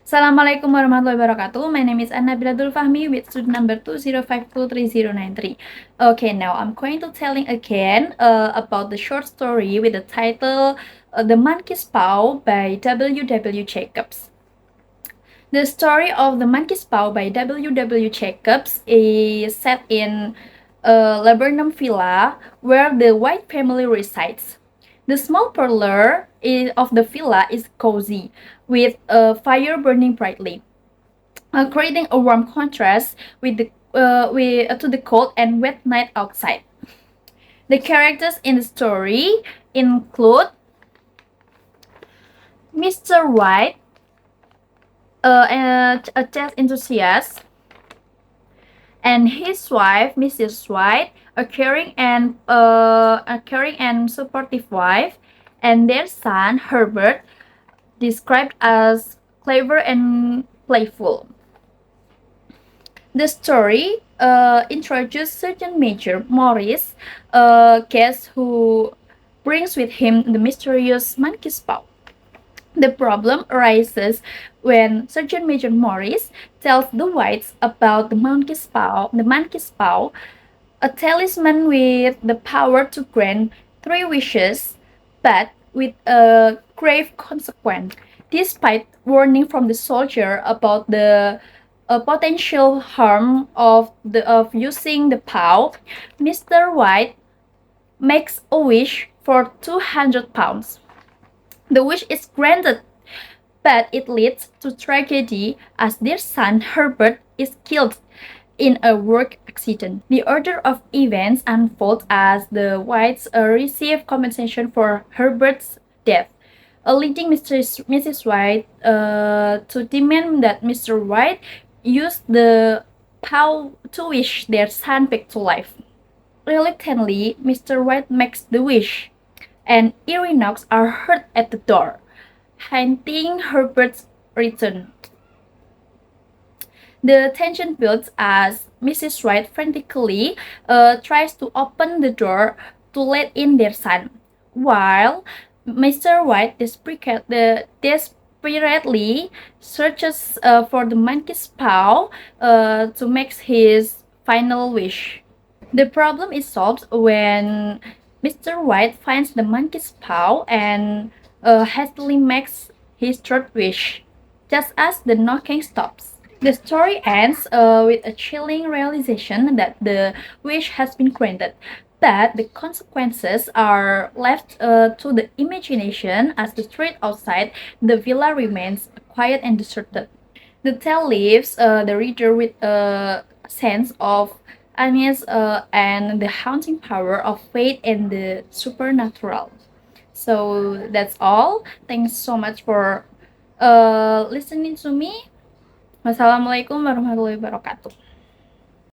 Assalamualaikum warahmatullahi wabarakatuh. My name is Nabilla Dzulfahmi with student number 205230393. Okay, now I'm going to telling again about the short story with the title The Monkey's Paw by W. Jacobs. The story of The Monkey's Paw by W. Jacobs is set in a laburnum villa where the White family resides. The small parlor of the villa is cozy, with a fire burning brightly, creating a warm contrast to the cold and wet night outside. The characters in the story include Mr. White, a chess enthusiast, and his wife, Mrs. White, a caring and supportive wife, and their son, Herbert, described as clever and playful. The story introduces Sergeant Major Morris, a guest who brings with him the mysterious monkey's paw. The problem arises when Sergeant Major Morris tells the Whites about the monkey's paw, a talisman with the power to grant three wishes, but with a grave consequence. Despite warning from the soldier about the potential harm of using the paw, Mr. White makes a wish for 200 pounds. The wish is granted, but it leads to tragedy as their son Herbert is killed in a work accident. The order of events unfolds as the Whites receive compensation for Herbert's death, leading Mrs. White to demand that Mr. White use the paw to wish their son back to life. Reluctantly, Mr. White makes the wish, and eerie knocks are heard at the door, hinting Herbert's return. The tension builds as Mrs. White frantically tries to open the door to let in their son, while Mr. White desperately searches for the monkey's paw to make his final wish. The problem is solved when Mr. White finds the monkey's paw and hastily makes his third wish, just as the knocking stops. The story ends with a chilling realization that the wish has been granted, but the consequences are left to the imagination as the street outside the villa remains quiet and deserted. The tale leaves the reader with a sense of unease and the haunting power of fate and the supernatural. So that's all. Thanks so much for listening to me. Wassalamualaikum warahmatullahi wabarakatuh.